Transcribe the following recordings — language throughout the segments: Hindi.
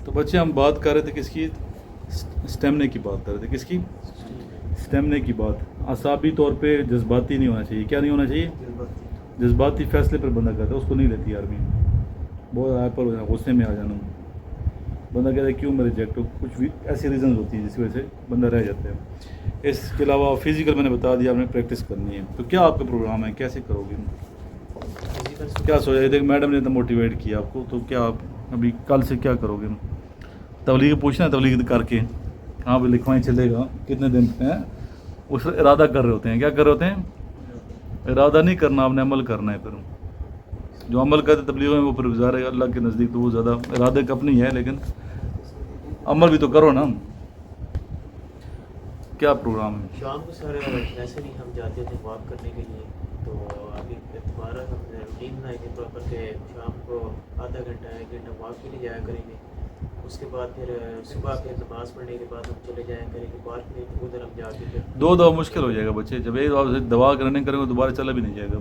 तो बच्चे हम बात कर रहे थे किसकी, स्टेमिना की बात कर रहे थे, किसकी, स्टेमिना की बात। असाबी तौर पे जज्बाती नहीं होना चाहिए, क्या नहीं होना चाहिए, जज्बाती फैसले पर बंदा करता है, उसको नहीं लेती आर्मी, बहुत हाइपर हो जाना, गुस्से में आ जाना, बंदा कहता है क्यों मैं रिजेक्ट हूँ, कुछ भी ऐसी रीज़न होती है जिसकी वजह से बंदा रह जाता है। इसके अलावा फिज़िकल मैंने बता दिया, आपने प्रैक्टिस करनी है। तो क्या आपका प्रोग्राम है, कैसे करोगे, क्या सोचा, देख मैडम ने इतना मोटिवेट किया आपको, तो क्या आप अभी कल से क्या करोगे, तबलीग पूछना है, तबलीग करके हाँ भी लिखवाएं चलेगा, कितने दिन हैं उस इरादा कर रहे होते हैं, क्या कर रहे होते हैं, इरादा नहीं करना, आपने अमल करना है। फिर जो अमल करते तबलीग में वो फिर ज़ाहिर है अल्लाह के नज़दीक तो वो ज़्यादा इरादे का अपनी है, लेकिन अमल भी तो करो ना। क्या प्रोग्राम है, शाम को सर ऐसे नहीं हम जाते थे वॉक करने के लिए, तो अभी दोबारा हमने रूटीन बनाई थी प्रॉपर के शाम को आधा घंटा 1 घंटा वॉक के लिए जाया करेंगे। उसके बाद फिर सुबह फिर नमाज़ पढ़ने के बाद हम चले जाया करेंगे पार्क में, तो उधर हम जाके फिर दो दवा मुश्किल हो जाएगा बच्चे, जब एक दवा रनिंग करेंगे दोबारा चला भी नहीं जाएगा।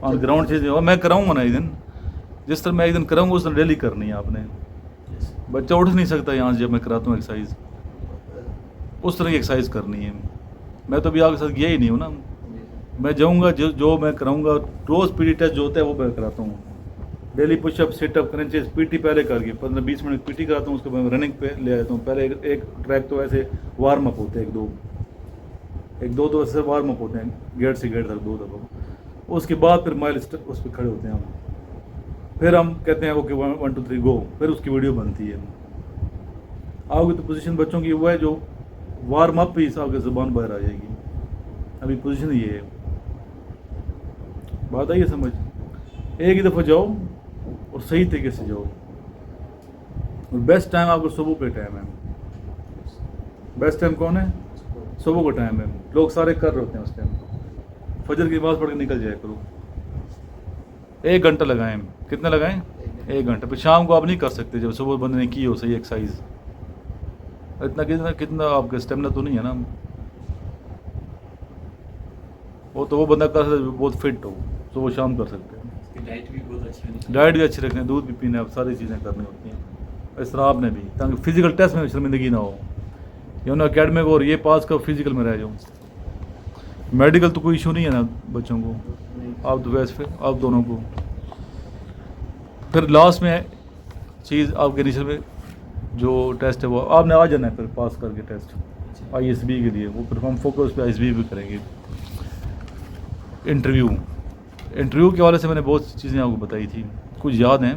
ऑन ग्राउंड चीज़ मैं कराऊंगा ना एक दिन, जिस तरह मैं एक दिन कराऊंगा उस दिन डेली करनी है आपने। बच्चा उठ नहीं सकता यहाँ से जब मैं कराता हूँ एक्सरसाइज, उस तरह की एक्सरसाइज करनी है। मैं तो अभी आपके साथ गया ही नहीं हूँ ना, मैं जाऊँगा जो मैं कराऊँगा, रोज़ पीटी टेस्ट जो होता है वो मैं कराता हूँ, daily pushup situp crunches, PT पहले करके 15-20 मिनट पीटी कराता हूँ, उसके बाद रनिंग पे ले आता हूँ। पहले एक ट्रैक तो ऐसे वार्म अप होते हैं, एक दो तो ऐसे वार्म अप होते हैं, गेट से गेट तक 2 दफ़ा, उसके बाद फिर माइल उस पर खड़े होते हैं हम, फिर हम कहते हैं ओके 1 2 3 गो, फिर उसकी वीडियो बनती है। आओगे तो पोजीशन बच्चों की वो है जो वार्म अप ही आपकी ज़ुबान बाहर आ जाएगी, अभी पोजीशन ये है, बात आई है समझ। एक ही दफ़ा जाओ और सही तरीके से जाओ, और बेस्ट टाइम आपको सुबह पे टाइम है, बेस्ट टाइम कौन है, सुबह का टाइम है, लोग सारे कर रहे होते हैं उस टाइम, फजर की नमाज़ पढ़ के निकल जाया करो। 1 घंटा लगाएं, कितना लगाएं, 1 घंटा। फिर शाम को आप नहीं कर सकते जब सुबह बंदे ने की हो सही एक्सरसाइज, इतना कितना कितना आपका स्टेमिना तो नहीं है ना, वो तो वो बंदा कर सकता है बहुत फिट हो, सुबह शाम कर सकते हैं। डाइट भी बहुत अच्छी होनी चाहिए, डाइट भी अच्छी रखनी है, दूध भी पीना है, सारी चीज़ें करनी होती हैं, इस तरह आपने भी, ताकि फिजिकल टेस्ट में शर्मिंदगी ना हो, या ना अकेडमिक और ये पास का फिजिकल में रह जाओ। मेडिकल तो कोई इशू नहीं है ना बच्चों को, आप तो वैसे फिर आप दोनों को, फिर लास्ट में चीज़ आपके इनिशियल में जो टेस्ट है वो आपने आ जाना है, फिर पास करके टेस्ट ISB के लिए, वो फिर हम फोकस पे ISB भी करेंगे। इंटरव्यू के हवाले से मैंने बहुत सी चीज़ें आपको बताई थी, कुछ याद हैं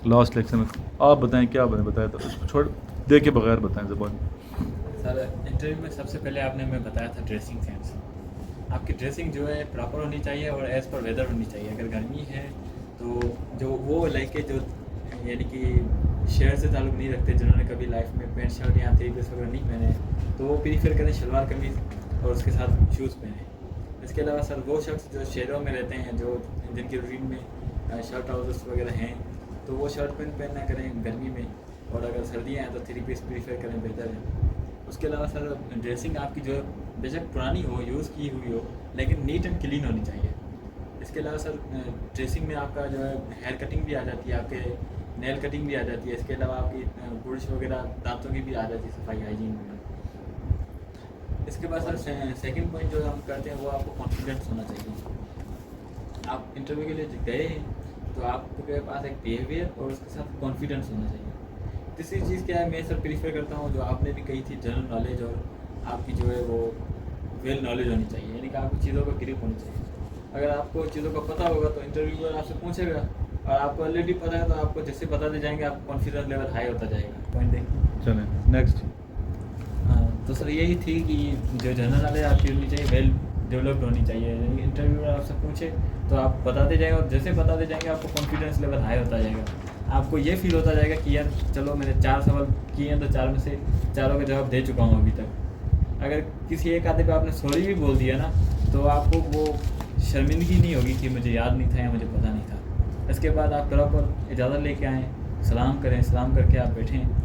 लास्ट लेक्चर में, आप बताएं क्या मैंने बताया था, उसको छोड़ दे के बगैर बताएं ज़बान। सर इंटरव्यू में सबसे पहले आपने हमें बताया था ड्रेसिंग सेंस, आपकी ड्रेसिंग जो है प्रॉपर होनी चाहिए और एज़ पर वेदर होनी चाहिए। अगर गर्मी है तो जो वो लाइक जो यानी कि शहर से ताल्लुक़ नहीं रखते, जिन्होंने कभी लाइफ में पैंट शर्ट या थ्री पीस वगैरह नहीं पहने, तो वो प्रीफर करें शलवार कमीज़ और उसके साथ शूज़ पहने। इसके अलावा सर वो शख्स जो शहरों में रहते हैं, जो जिनकी रूटीन में शर्ट ट्राउजर्स वगैरह हैं, तो वो शर्ट पैंट पहनना करें गर्मी में, और अगर सर्दियाँ हैं तो थ्री पीस प्रीफर करें, बेहतर है। उसके अलावा सर ड्रेसिंग आपकी जो है बेशक पुरानी हो, यूज़ की हुई हो, लेकिन नीट एंड क्लीन होनी चाहिए। इसके अलावा सर ड्रेसिंग में आपका जो है हेयर कटिंग भी आ जाती है, आपके नेल कटिंग भी आ जाती है, इसके अलावा आपकी ब्रश वगैरह दांतों की भी आ जाती है, सफाई हाइजीन वगैरह। इसके बाद सर सेकंड पॉइंट जो हम करते हैं वो आपको कॉन्फिडेंस होना चाहिए। आप इंटरव्यू के लिए गए हैं तो आपके पास एक बिहेवियर और उसके साथ कॉन्फिडेंस होना चाहिए। तीसरी चीज़ क्या है, मैं सर प्रीफर करता हूँ जो आपने भी कही थी, जनरल नॉलेज, और आपकी जो है वो वेल नॉलेज होनी चाहिए, यानी कि आपको चीज़ों का ग्रिप होनी चाहिए। अगर आपको चीज़ों का पता होगा तो इंटरव्यूअर आपसे पूछेगा, और आपको ऑलरेडी पता है तो आपको जैसे बताते जाएंगे आपका कॉन्फिडेंस लेवल हाई होता जाएगा। पॉइंट देखिए, चलें नेक्स्ट। तो सर यही थी कि जो जनरल नॉलेज आपकी होनी चाहिए वेल डेवलप्ड होनी चाहिए, इंटरव्यूअर आपसे पूछे तो आप बताते जाएंगे, और जैसे बताते जाएंगे आपको कॉन्फिडेंस लेवल हाई होता जाएगा। आपको ये फील होता जाएगा कि यार चलो मैंने 4 सवाल किए हैं तो 4 में से 4 का जवाब दे चुका हूँ अभी तक। अगर किसी एक आधे पे आपने सॉरी भी बोल दिया ना, तो आपको वो शर्मिंदगी नहीं होगी कि मुझे याद नहीं था या मुझे पता नहीं था। इसके बाद आप प्रॉपर इजाज़त लेके आएँ, सलाम करें, सलाम करके आप बैठें,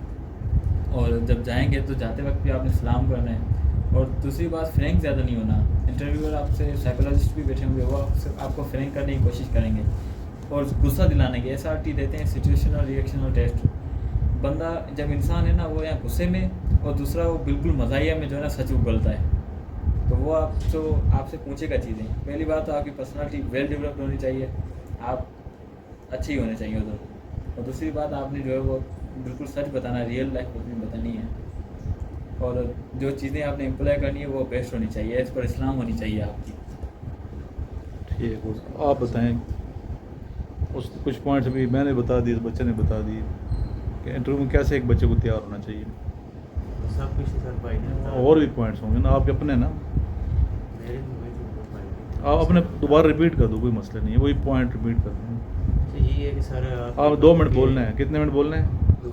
और जब जाएंगे तो जाते वक्त भी आपने सलाम करना है। और दूसरी बात, फ्रैंक ज़्यादा नहीं होना। इंटरव्यूअर आपसे साइकोलॉजिस्ट भी बैठे होंगे, वो आपको फ्रैंक करने की कोशिश करेंगे और गुस्सा दिलाने की SRT देते हैं, सिचुएशनल रिएक्शनल टेस्ट। बंदा जब इंसान है ना वो यहाँ गुस्से में, और दूसरा वो बिल्कुल मज़ाहिया में जो है ना सच उगलता है, तो वो आपसे पूछेगा चीज़ें। पहली बात तो आपकी पर्सनालिटी वेल डेवलप्ड होनी चाहिए, आप अच्छे ही होने चाहिए उधर। और दूसरी बात आपने जो है वो बिल्कुल सच बताना, रियल लाइफ अपनी बतानी है, और जो चीज़ें आपने एम्प्लॉय करनी है वो बेस्ट होनी चाहिए, एज पर इस्लाम होनी चाहिए आपकी। ठीक है, आप बताएं उस कुछ पॉइंट्स अभी मैंने बता दिए, बच्चे ने बता दिए कि इंटरव्यू में कैसे एक बच्चे को तैयार होना चाहिए। सब कुछ तो सर भाई ने बता और भी पॉइंट्स होंगे ना आपके अपने ना, मेरे भी वही तो भाई ने। आप अपने दोबारा रिपीट कर दो, कोई मसला नहीं है, वही पॉइंट रिपीट कर दो। तो यही है कि सर आप 2 मिनट बोलना है, कितने मिनट बोलना है?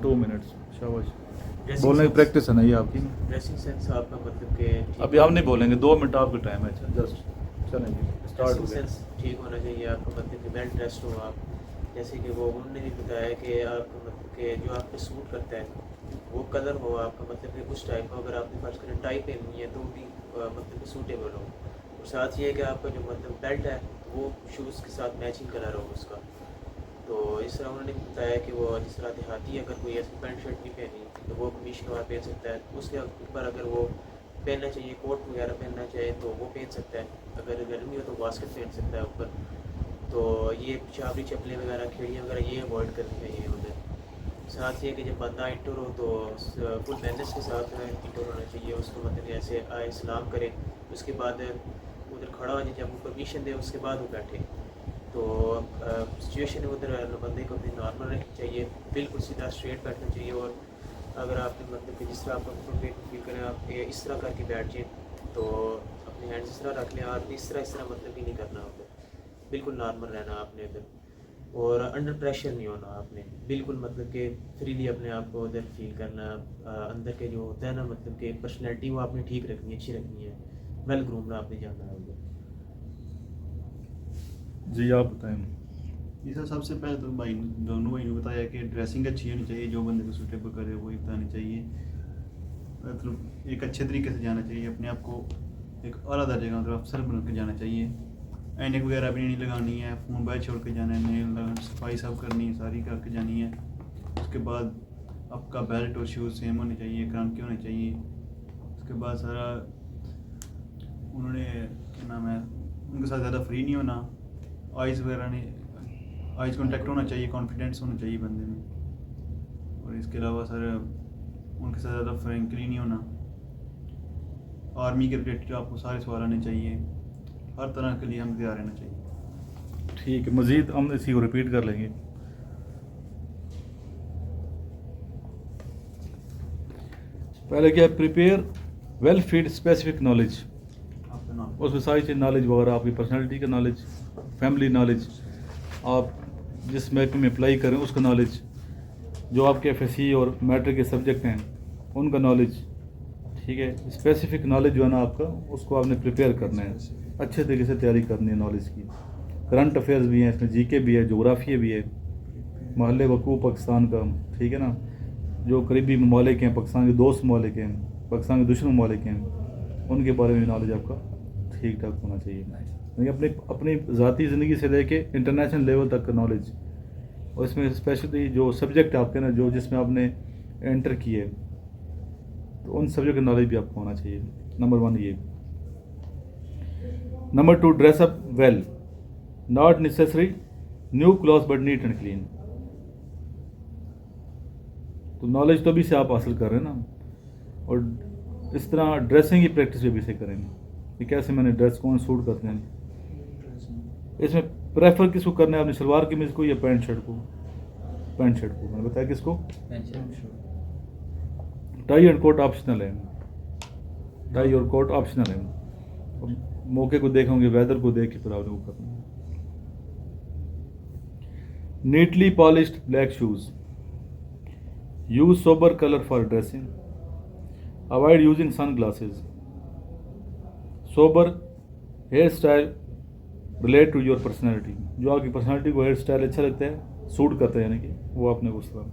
2 मिनट, शाबाश। बोलने की प्रैक्टिस है ना ये आपकी। ड्रेसिंग सेंस आपका मतलब कि अभी हम नहीं बोलेंगे, 2 मिनट आपका टाइम है, जस्ट चलेंगे, स्टार्ट हो ड्रेसिंग गया। सेंस ठीक होना चाहिए आपका, मतलब कि वेल ड्रेस्ड हो आप। जैसे कि वो उन्होंने भी बताया कि आपका मतलब कि जो आप पे सूट करता है वो कलर हो आपका, मतलब कि उस टाइप का, अगर आपने फर्स्ट करें टाई पहननी है तो भी मतलब कि सूटेबल हो। और साथ ये है कि आपका जो मतलब बेल्ट है वो शूज़ के साथ मैचिंग कलर हो उसका। तो इस तरह उन्होंने बताया कि वो जिस तरह देहाती अगर कोई ऐसी पैंट शर्ट नहीं पहनी तो वो कमीज शलवार पहन सकता है, उसके ऊपर अगर वो पहनना चाहिए कोट वगैरह पहनना चाहिए तो वो पहन सकता है, अगर गर्मी हो तो वास्कट पहन सकता है ऊपर। तो ये छाबड़ी चप्पलें वगैरह खेड़ियाँ वगैरह ये अवॉइड करनी चाहिए उधर। साथ ही है कि जब बंदा इंटर हो तो फुल मैनर्स के साथ इंटर होना चाहिए, उसको मतलब ऐसे आए सलाम करे, उसके बाद उधर खड़ा हो जाए, जब वो परमिशन दे उसके बाद वो बैठे। तो सिचुएशन उधर बंदे को अपनी नॉर्मल रखनी चाहिए, बिल्कुल सीधा स्ट्रेट बैठना चाहिए। और अगर आपने मतलब कि जिस तरह आप कंफर्टेबल फील करें आप इस तरह करके बैठ जाए, तो अपने हैंड्स इस तरह रख लें, और इस तरह मतलब कि नहीं करना होता, बिल्कुल नॉर्मल रहना आपने उधर। और अंडर प्रेशर नहीं होना आपने, बिल्कुल मतलब कि फ्रीली अपने आप को उधर फील करना। अंदर के जो होता है ना मतलब कि पर्सनैलिटी वो आपने ठीक रखनी है, अच्छी रखनी है, वेल ग्रूम्ड आपने जाना है उधर। जी आप बताएं। जी सर, सबसे पहले तो दोनों भाई ने बताया कि ड्रेसिंग अच्छी होनी चाहिए, जो बंदे को सूटेबल करे वही बतानी चाहिए। मतलब एक अच्छे तरीके से जाना चाहिए, अपने आप को एक आला दर्जे का मतलब अफसर बन के जाना चाहिए। ऐनक वगैरह भी नहीं लगानी है, फ़ोन बाहर छोड़ के जाना है, नेल सफाई सब करनी है, सारी करके जानी है। उसके बाद आपका बेल्ट और शूज़ सेम होने चाहिए, काम के होने चाहिए। उसके बाद सारा उन्होंने क्या नाम है उनके साथ ज़्यादा फ्री नहीं होना, आइज़ वगैरह नहीं, आइज़ कांटेक्ट होना चाहिए, कॉन्फिडेंस होना चाहिए बंदे में। और इसके अलावा सर उनके साथ ज़्यादा फ्रेंकली नहीं होना। आर्मी के रिलेटेड आपको सारे सवाल आने चाहिए, हर तरह के लिए हम तैयार रहना चाहिए। ठीक है, मज़ीद हम इसी को रिपीट कर लेंगे। पहले क्या, prepare well feed specific knowledge, आपका नाम उसमें सारी चीज़ नॉलेज वगैरह, आपकी पर्सनालिटी का नॉलेज, फैमिली नॉलेज, आप जिस महकमे में अप्लाई करें उसका नॉलेज, जो आपके एफएससी और मैट्रिक के सब्जेक्ट हैं उनका नॉलेज, ठीक है। स्पेसिफिक नॉलेज जो है ना आपका, उसको आपने प्रिपेयर करना है, अच्छे तरीके से तैयारी करनी है नॉलेज की। करंट अफेयर्स भी हैं इसमें, जीके भी है, जोग्राफिया भी है, महल वकूफ़ पाकिस्तान का, ठीक है ना, जो करीबी ममालिक हैं, पाकिस्तान के दोस्त ममालिक हैं, पाकिस्तान के दुश्मन ममालिक हैं, उनके बारे में नॉलेज आपका ठीक ठाक होना चाहिए। यानी अपनी अपनी ज़ाती ज़िंदगी से लेके इंटरनेशनल लेवल तक का नॉलेज, और इसमें स्पेशली जो सब्जेक्ट आपके ना जो जिसमें आपने एंटर किए, तो उन सब्जेक्ट का नॉलेज भी आपको होना चाहिए। नंबर 1 ये। Number 2, dress up well, not necessary new cloth but neat and clean. तो नॉलेज तो अभी से आप हासिल कर रहे हैं ना, और इस तरह ड्रेसिंग की प्रैक्टिस भी अभी से करेंगे कि कैसे मैंने ड्रेस कौन सूट करते हैं। इसमें प्रेफर किसको करना है, अपने शलवार कमीज को या पैंट शर्ट को? पैंट शर्ट को, मैंने बताया किसको। टाई और कोट ऑप्शनल है, टाई और कोट ऑप्शनल है, और मौके को देखोगे, वेदर को देख के फिर आपने वो करना है। Neatly polished black shoes, use sober colour for dressing, avoid using sun glasses, sober hair style relate to your personality, जो आपकी पर्सनैलिटी को हेयर स्टाइल अच्छा लगता है, सूट करता है, यानी कि वो आपने उस तरह,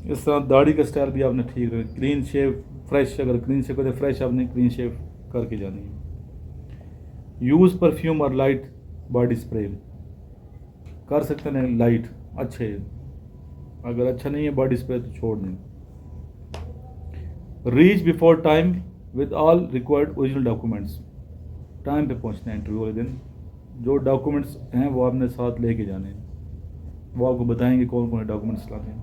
इस तरह दाढ़ी का स्टाइल भी आपने ठीक रखना, क्लीन शेव फ्रेश, अगर क्लीन शेव करते फ्रेश आपने क्लीन शेव करके जानी है। यूज़ परफ्यूम और लाइट बॉडी स्प्रे, कर सकते हैं लाइट अच्छे, अगर अच्छा नहीं है बॉडी स्प्रे तो छोड़ दें। Reach before time with all required original documents, time पे पहुंचना है इंटरव्यू वाले दिन। जो डॉक्यूमेंट्स हैं वो आपने साथ लेके जाने हैं, वो आपको बताएंगे कौन कौन डॉक्यूमेंट्स लाने हैं।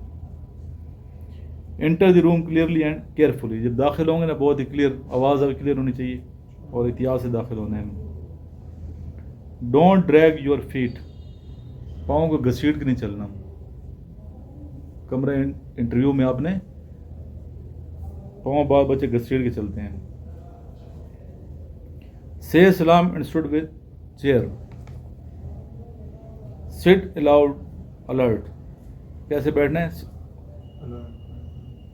Enter the room clearly and carefully, जब दाखिल होंगे ना बहुत ही क्लियर, आवाज़ अब क्लियर होनी चाहिए और एहतियात से दाखिल होना है। डोंट ड्रैग योर फीट, पाँव को घसीट के नहीं चलना। कमरे इंटरव्यू में आपने पाँव बाल बच्चे घसीट के चलते हैं। से सलाम and stood with chair, sit allowed alert, कैसे बैठना है?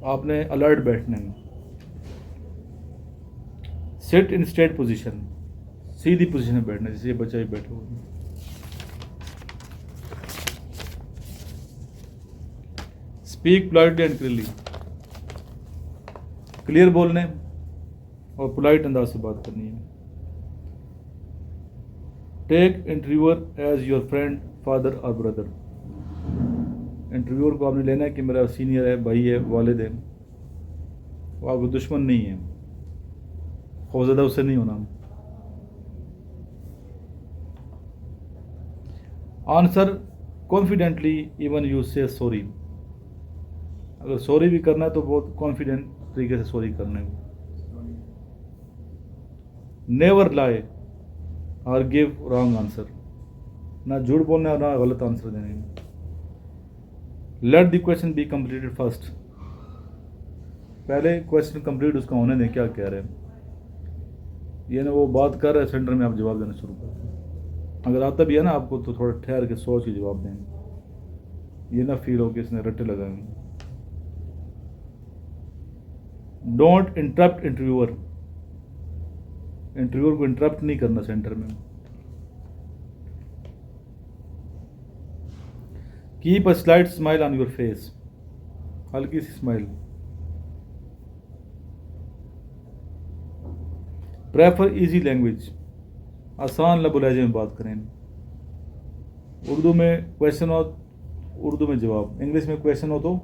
आपने अलर्ट बैठना है। सिट इन स्ट्रेट पोजीशन, सीधी पोजीशन में बैठना, जैसे ये बच्चा ही बैठा हुआ है। Speak politely and clearly, clear बोलने और पोलाइट अंदाज से बात करनी है। Take interviewer as your friend, father और ब्रदर, इंटरव्यूअर को आपने लेना है कि मेरा सीनियर है, भाई है, वालिद है, वो आपको दुश्मन नहीं है, खौफज़दा उससे नहीं होना। आंसर कॉन्फिडेंटली इवन यू से सॉरी, अगर सॉरी भी करना है तो बहुत कॉन्फिडेंट तरीके से सॉरी करना है। नेवर लाई और गिव रॉन्ग आंसर, ना झूठ बोलना है और ना गलत आंसर देने हैं। Let the question be completed first, पहले क्वेश्चन कंप्लीट उसका होने दें, क्या कह रहे हैं। ये ना वो बात कर रहे हैं सेंटर में, आप जवाब देना शुरू कर दें। अगर आता भी है ना आपको तो थोड़ा ठहर के सोच के जवाब दें, ये ना फील हो कि इसने रट्टे लगाए। डोंट इंटरप्ट इंटरव्यूअर, इंटरव्यूअर को इंटरप्ट नहीं करना सेंटर में। Keep a slight smile on your face, हल्की सी स्माइल। प्रेफर इजी लैंग्वेज, आसान लबो लहजे में बात करें। उर्दू में क्वेश्चन हो उर्दू में जवाब, इंग्लिश में क्वेश्चन हो तो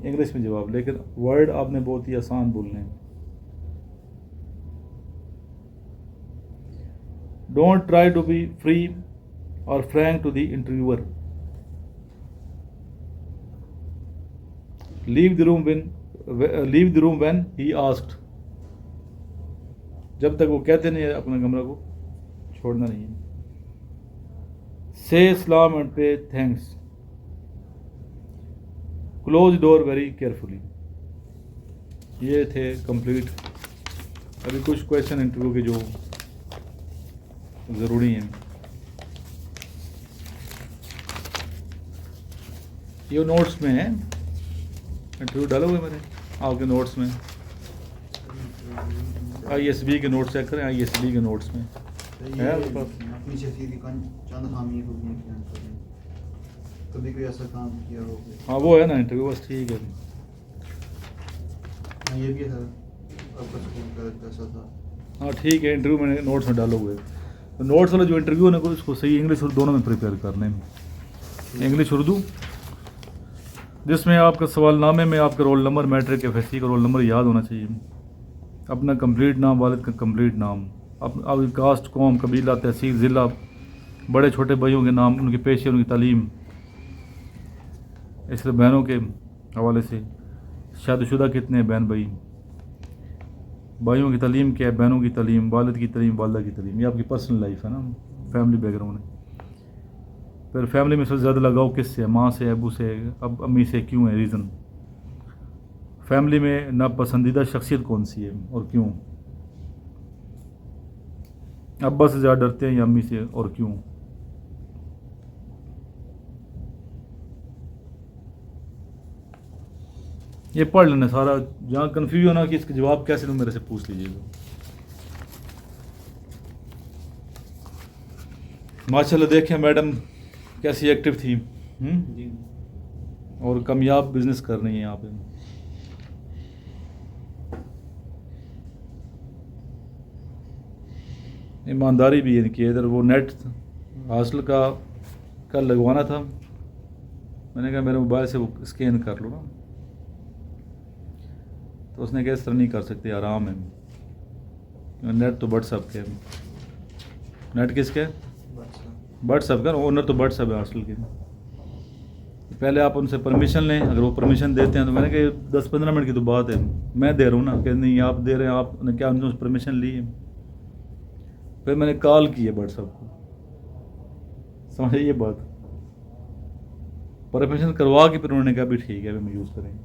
इंग्लिश में जवाब, लेकिन वर्ड आपने बहुत ही आसान बोलने हैं। Don't try to be free और frank to the interviewer. Leave the room when he asked, जब तक वो कहते नहीं है अपने कमरा को छोड़ना नहीं है। से सलाम एंड पे thanks, close door very carefully. ये थे कंप्लीट। अभी कुछ क्वेश्चन इंटरव्यू के जो ज़रूरी हैं, ये नोट्स में है, इंटरव्यू डाले हुए मैंने आपके नोट्स में। ISB के नोट्स चेक करें, ISB के नोट्स में है आपके पास। अपनी शख्सियत चंद खामी होगी कभी कोई ऐसा काम किया हो। हाँ वो है ना इंटरव्यू, बस ठीक है। ये भी है आपका स्कूल का कैसा था। हाँ ठीक है, इंटरव्यू मैंने नोट्स में डाले हुए। तो नोट्स वाला जो इंटरव्यू है ना उसको सही इंग्लिश और दोनों में प्रिपेयर करने में, इंग्लिश उर्दू, जिसमें आपका सवालनामे में आपका रोल नंबर, मैट्रिक FSC का रोल नंबर याद होना चाहिए, अपना कंप्लीट नाम, वालिद का कंप्लीट नाम, आपकी कास्ट, कौम, कबीला, तहसील, ज़िला, बड़े छोटे भाइयों के नाम, उनके पेशे, उनकी तालीम, इसलिए बहनों के हवाले से शादीशुदा कितने हैं बहन भाई, भाइयों की तालीम क्या है, बहनों की तालीम, वालिद की तालीम, वालदा की तालीम, ये आपकी पर्सनल लाइफ है ना, फैमिली बैकग्राउंड है। फिर फैमिली में सबसे ज़्यादा लगाव किससे है, माँ से, अबू से, अब अम्मी से, क्यों है, रीज़न। फैमिली में नापसंदीदा शख्सियत कौन सी है और क्यों, अब्बा से ज़्यादा डरते हैं या अम्मी से और क्यों। ये पढ़ लेना सारा, जहाँ कन्फ्यूज होना कि इसके जवाब कैसे, तो मेरे से पूछ लीजिएगा। माशाल्लाह देखें मैडम कैसी एक्टिव थी जी। और कामयाब बिजनेस कर रही है यहाँ पे। ईमानदारी भी है इनकी। इधर वो नेट हॉस्टल का कल लगवाना था, मैंने कहा मेरे मोबाइल से वो स्कैन कर लो ना, तो उसने कहा इस तरह नहीं कर सकते, आराम है, नेट तो व्हाट्सएप के, नेट किसके, व्हाट्सएप का, ओनर तो व्हाट्सएप है हॉस्टल के। पहले आप उनसे परमिशन लें, अगर वो परमिशन देते हैं तो मैंने कहा 10-15 मिनट की तो बात है, मैं दे रहा हूँ ना, कि नहीं आप दे रहे हैं, आपने क्या उनसे परमिशन ली है। फिर मैंने कॉल की है व्हाट्सएप को, समझे ये बात, परमिशन करवा के फिर उन्होंने कहा भी ठीक है हम यूज़ करेंगे।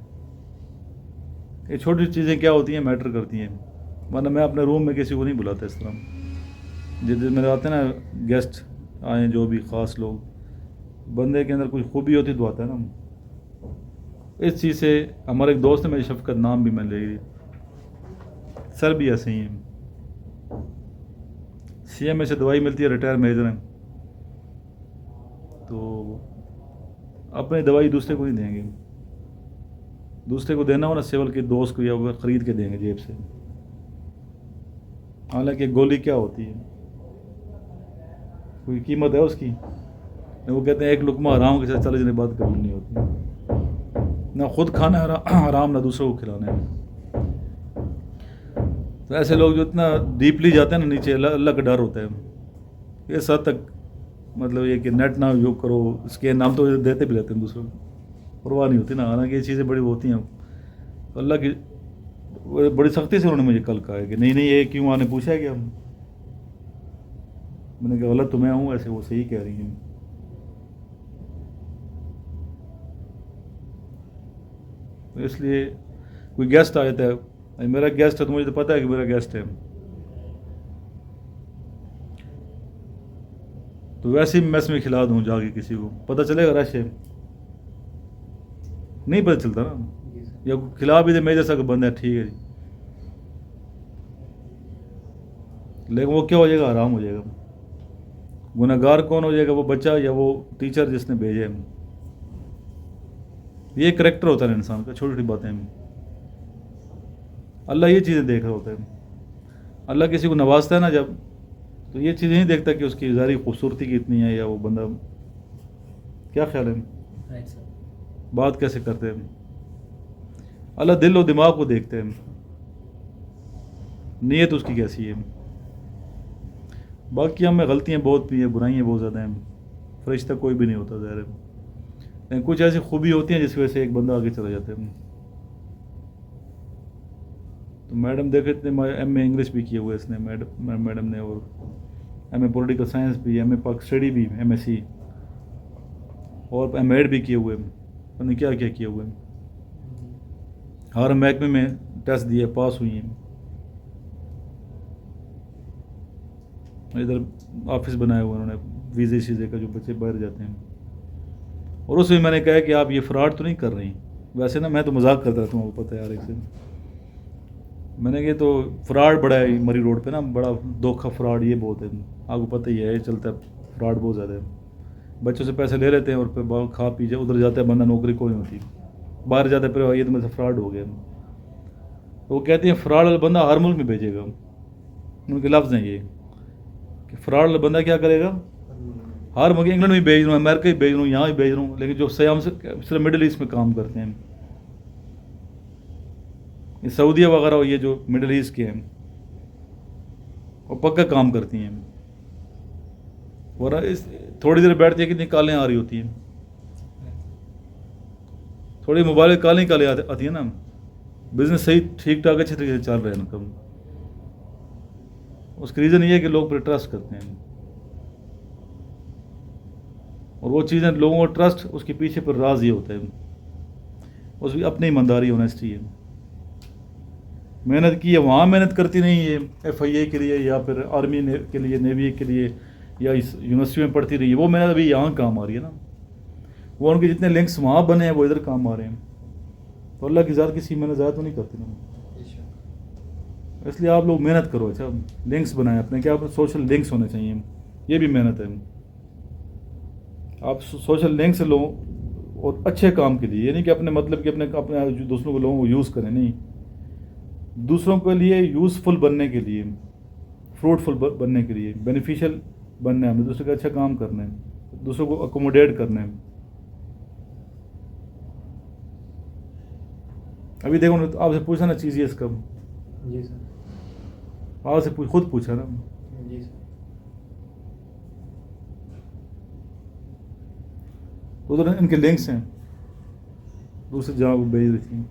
ये छोटी चीज़ें क्या होती हैं, मैटर करती हैं, वरना मैं अपने रूम में किसी को नहीं बुलाता इस तरह। जिस दिन मेरे आते हैं ना गेस्ट आए, जो भी ख़ास लोग, बंदे के अंदर कुछ खूबी होती तो आता है ना। इस चीज़ से हमारे एक दोस्त है, मेरी शफकत नाम भी मैं ले रही, सर भी ऐसे ही हैं, CMA से दवाई मिलती है, रिटायर मेजर हैं, तो अपनी दवाई दूसरे को नहीं देंगे, दूसरे को देना हो ना सिविल के दोस्त को, या वो ख़रीद के देंगे जेब से। हालांकि गोली क्या होती है, कोई कीमत है उसकी, वो कहते हैं एक लुकमा आराम के साथ 40 दिन बाद कबूल नहीं होती, ना खुद खाना आराम, ना दूसरों को खिलाना है। तो ऐसे लोग जो इतना डीपली जाते हैं ना नीचे, अल्लाह का डर होता है। इस हद तक मतलब ये कि नेट ना योग करो, इसके नाम तो देते भी रहते हैं दूसरों को, परवाह नहीं होती ना। हालांकि ये चीज़ें बड़ी होती हैं, तो अल्लाह की बड़ी सख्ती से उन्होंने मुझे कल कहा है कि नहीं नहीं ये क्यों, आने पूछा है क्या, मैंने कहा गलत तो मैं हूँ, ऐसे वो सही कह रही हैं। इसलिए कोई गेस्ट आ जाता है, मेरा गेस्ट है तो मुझे तो पता है कि मेरा गेस्ट है, तो वैसे ही मैस में खिला दूँ जाके, किसी को पता चलेगा रश है, नहीं पता चलता ना, या खिला भी दे मेरे जैसा कोई बंदा है, ठीक है जी, लेकिन वो क्या हो जाएगा, आराम हो जाएगा। गुनहगार कौन हो जाएगा, वो बच्चा या वो टीचर जिसने भेजे। ये करैक्टर होता है इंसान का, छोटी छोटी बातें में अल्लाह ये चीज़ें देख रहा होता है। अल्लाह किसी को नवाजता है ना जब, तो ये चीज़ें नहीं देखता कि उसकी ज़ाहिरी खूबसूरती कितनी है, या वो बंदा क्या ख्याल है, बात कैसे करते हैं। अल्लाह दिल और दिमाग को देखते हैं, नीयत उसकी कैसी है। बाकी हमें गलतियाँ बहुत भी हैं, बुराइयाँ बहुत ज़्यादा हैं, फरिश्ता कोई भी नहीं होता ज़ाहिर है, लेकिन कुछ ऐसी खूबी होती हैं जिस वजह से एक बंदा आगे चला जाता है। तो मैडम देखे इतने MA इंग्लिश भी किए हुए इसने, मैडम ने, और MA पॉलिटिकल साइंस भी, MA पाक स्टडी भी, MSc, और MAd भी किए हुए, पता क्या क्या किए हुए। हर महकमे में टेस्ट दिए, पास हुई हैं। इधर ऑफिस बनाया हुआ उन्होंने वीज़े शीज़े का, जो बच्चे बाहर जाते हैं। और उसमें मैंने कहा कि आप ये फ्रॉड तो नहीं कर रही, वैसे ना मैं तो मजाक करता रहता हूँ, आपको पता है यार, एक से मैंने कहा तो फ्रॉड बड़ा है मरी रोड पे ना, बड़ा धोखा फ्रॉड ये बहुत है, आपको पता ही है, ये चलता है फ्रॉड बहुत ज़्यादा है। बच्चों से पैसे ले लेते हैं और फिर खा पी जाए, उधर जाता है बंदा, नौकरी कोई नहीं होती, बाहर जाता है, फिर ये तो मेरे से फ्रॉड हो गया। तो वो कहते हैं फ्रॉड वाला बंदा हर मुल्क में भेजेगा, उनके लफ्ज़ हैं ये कि फ्रॉड वाला बंदा क्या करेगा, हर मुल्क, इंग्लैंड में भेज रहा हूँ, अमेरिका ही भेज रहा हूँ, यहाँ भी भेज रहा हूँ, लेकिन जो सयाम से सिर्फ मिडिल ईस्ट में काम करते हैं, ये सऊदीया वगैरह, ये जो मिडिल ईस्ट के हैं, वो पक्का काम करती हैं। वरना इस थोड़ी देर बैठती है, कितनी कालें आ रही होती हैं, थोड़ी मोबाइल कालें कालें आती है ना, बिजनेस सही ठीक ठाक अच्छे तरीके से चल रहा है इनका। उसका रीज़न ये है कि लोग पर ट्रस्ट करते हैं, और वो चीज़ें लोगों को ट्रस्ट, उसके पीछे पर राज ये होता है, उसकी अपनी ईमानदारी ऑनेस्टी है। मेहनत की है, वहाँ मेहनत करती नहीं है FIA के लिए, या फिर आर्मी के लिए, नेवी के लिए, या इस यूनिवर्सिटी में पढ़ती रही है, वो मेहनत अभी यहाँ काम आ रही है ना, वो उनके जितने लिंक्स वहाँ बने हैं वो इधर काम आ रहे हैं। तो अल्लाह की ज़ात किसी मेहनत ज़्यादा तो नहीं करती ना, इसलिए आप लोग मेहनत करो। अच्छा, लिंक्स बनाएं अपने, क्या सोशल लिंक्स होने चाहिए, ये भी मेहनत है। आप सोशल लिंक्स लो और अच्छे काम के लिए, ये नहीं कि अपने मतलब कि अपने दूसरों को लोगों को यूज़ करें, नहीं, दूसरों के लिए यूज़फुल बनने के लिए, फ्रूटफुल बनने के लिए, बेनिफिशियल बनना है, हमें दूसरे का अच्छा काम करना है, दूसरों को अकोमोडेट करना है। अभी देखो ना, आपसे पूछा ना चीज़ ये इसका, जी सर। आपसे खुद पूछा ना। जी सर। तो उधर इनके लिंक्स हैं, दूसरी जगह को भेज देती हैं,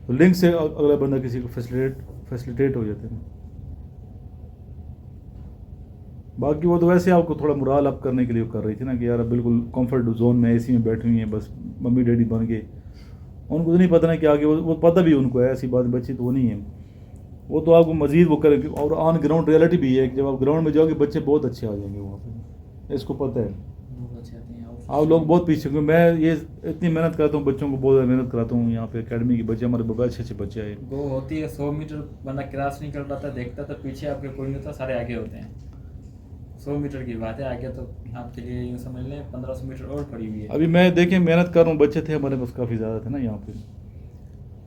तो लिंक से अगला बंदा किसी को फैसिलिटेट हो जाते हैं। बाकी वो तो वैसे आपको थोड़ा मोरल अप करने के लिए कर रही थी ना कि यार बिल्कुल कंफर्ट जोन में एसी में बैठी हुई हैं, बस मम्मी डैडी बन गए। उनको तो नहीं पता ना कि आगे वो पता भी उनको है, ऐसी बात बच्ची तो वो नहीं है, वो तो आपको मज़ीद वो करेंगे। और ऑन ग्राउंड रियलिटी भी है कि जब आप ग्राउंड में जाओगे बच्चे बहुत अच्छे आ जाएंगे वहाँ पे, इसको पता है। बहुत अच्छे आते हैं आप लोग बहुत पीछे, क्योंकि मैं ये इतनी मेहनत करता हूँ, बच्चों को बहुत ज़्यादा मेहनत कराता हूँ यहाँ पे एकेडमी के बच्चे, हमारे बहुत अच्छे अच्छे बच्चे आए। वो होती है 100 मीटर बंदा क्रॉस नहीं कर पाता, देखता तो पीछे आपके कोई नहीं होता, सारे आगे होते हैं। 100 मीटर की बात है, आगे तो आपके लिए यूँ समझ लें 1500 मीटर और पड़ी हुई है। अभी मैं देखिए मेहनत कर रहा हूँ, बच्चे थे हमारे पास काफ़ी ज़्यादा थे ना यहाँ पे,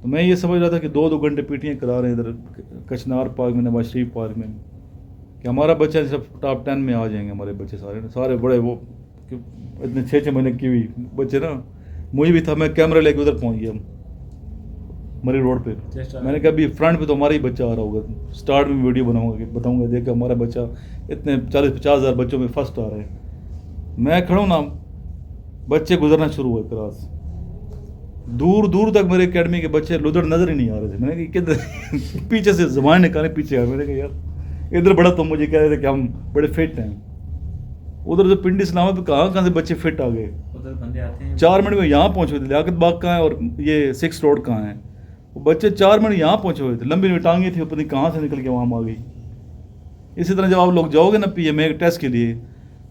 तो मैं ये समझ रहा था कि 2-2 घंटे पीटियाँ करा रहे हैं इधर कचनार पार्क में, नवाज शरीफ पार्क में, कि हमारा बच्चा सब टॉप 10 में आ जाएंगे हमारे बच्चे सारे बड़े वो कि इतने 6-6 महीने की हुई बच्चे ना। मुझे भी था, मैं कैमरा लेके उधर पहुँच गया मरी रोड पे। मैंने कहा अभी फ्रंट पे तो हमारा ही बच्चा आ रहा होगा, स्टार्ट में वीडियो बनाऊंगा कि बताऊंगा देख हमारा बच्चा इतने 40-50 हज़ार बच्चों में फर्स्ट आ रहे हैं। मैं खड़ा हूँ ना, बच्चे गुजरना शुरू हुए क्रॉस, दूर दूर तक मेरे एकेडमी के बच्चे उधर नजर ही नहीं आ रहे थे। मैंने कहा किधर पीछे से ज़बान निकाले पीछे आ। मैंने कहा यार इधर बड़ा तुम मुझे कह रहे थे कि हम बड़े फिट हैं, उधर जो पिंडी इस्लामा पे कहाँ से बच्चे फिट आ गए। उधर बंदे आते हैं 4 मिनट में यहाँ पहुँचे हुए थे, लियाकत बाग कहाँ है और ये 6 रोड कहाँ है, वो बच्चे 4 मिनट यहाँ पहुँचे हुए थे, लंबी टांगे थी, पता नहीं कहाँ से निकल के वहाँ आ गई। इसी तरह जब आप लोग जाओगे ना PMA के टेस्ट के लिए,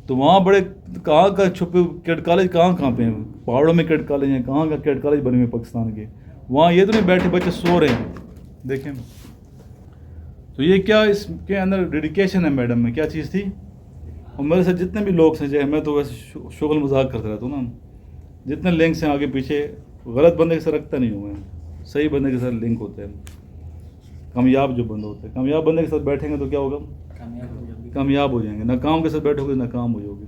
तो वहाँ बड़े कहाँ का छुपे कैड कॉलेज कहाँ पे हैं, पहाड़ों में कैड कॉलेज हैं, कहाँ का कैड कॉलेज बने हुए पाकिस्तान के, वहाँ ये तो नहीं बैठे बच्चे सो रहे हैं। देखें तो ये क्या इसके अंदर डेडिकेशन है मैडम में, क्या चीज़ थी। और मेरे साथ जितने भी लोग हैं, चाहे मैं तो वैसे शुगल मजाक करता रहता हूँ ना, जितने लिंक्स हैं आगे पीछे, गलत बंदे के साथ रखता नहीं हूँ मैं, सही बंदे के साथ लिंक होते हैं, कामयाब जो बंदे होते हैं। कामयाब बंदे के साथ बैठेंगे तो क्या होगा, कामयाब हो जाएंगे। नाकाम के साथ बैठोगे नाकाम हो जाओगे।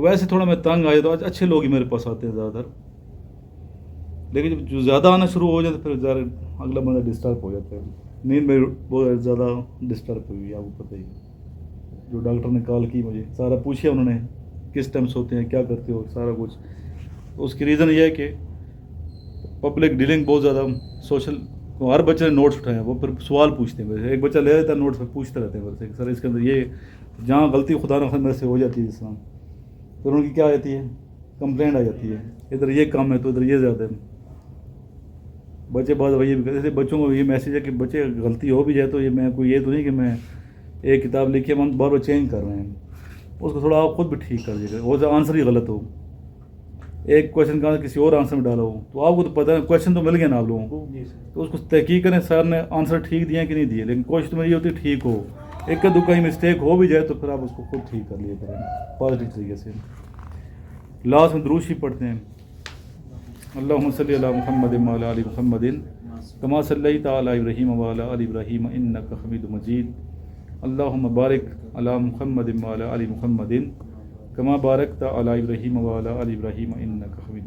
वैसे थोड़ा मैं तंग आया तो आज अच्छे लोग ही मेरे पास आते हैं ज़्यादातर, लेकिन जब जो ज़्यादा आना शुरू हो जाए तो फिर ज़्यादा अगला बंदा डिस्टर्ब हो जाता है। नींद में बहुत ज़्यादा डिस्टर्ब हुई, आपको पता ही। जो डॉक्टर ने कॉल की मुझे, सारा पूछा उन्होंने किस टाइम सोते हैं, क्या करते हो, सारा कुछ। तो उसकी रीज़न ये है कि पब्लिक डीलिंग बहुत ज़्यादा, सोशल, हर बच्चे ने नोट्स उठाए, वो फिर सवाल पूछते हैं मेरे से। एक बच्चा ले लेता है नोट्स, फिर पूछते रहते हैं मेरे से सर इसके अंदर ये, जहाँ गलती खुदा न मेरे से हो जाती है इस्लाम, फिर उनकी क्या आ जाती है, कंप्लेंट आ जाती है, इधर ये कम है तो इधर ये ज़्यादा है। बच्चे बात वही भी कहते, बच्चों को ये मैसेज है कि बच्चे गलती हो भी जाए तो ये मैं कोई ये तो नहीं कि मैं एक किताब लिखी है हम बार बार चेंज कर रहे हैं, उसको थोड़ा आप खुद भी ठीक कर दीजिएगा। वो आंसर ही गलत हो, एक क्वेश्चन का किसी और आंसर में डाला हो, तो आपको तो पता है क्वेश्चन तो मिल गया ना आप लोगों को, तो उसको तहकीक करें सर ने आंसर ठीक दिया कि नहीं दिए, लेकिन कोशिश तो मेरी होती है ठीक हो। एक का दुक्का ही मिस्टेक हो भी जाए तो फिर आप उसको खुद ठीक कर लिए करें पॉजिटिव तरीके से। लास्ट में दुरूद शरीफ पढ़ते हैं, अल्लाहुम्मा सल्ली अला मुहम्मद व अला आलि मुहम्मदिन कमा सल्लैता अला इब्राहीम व अला आलि इब्राहीम इन्नका हमीदुम मजीद। अल्लाहुम्मा बारिक अला मुहम्मद व अला आलि मुहम्मदिन कमा बारकता अला इब्राहीम व अला आलि इब्राहीम इन्नका हमीदुम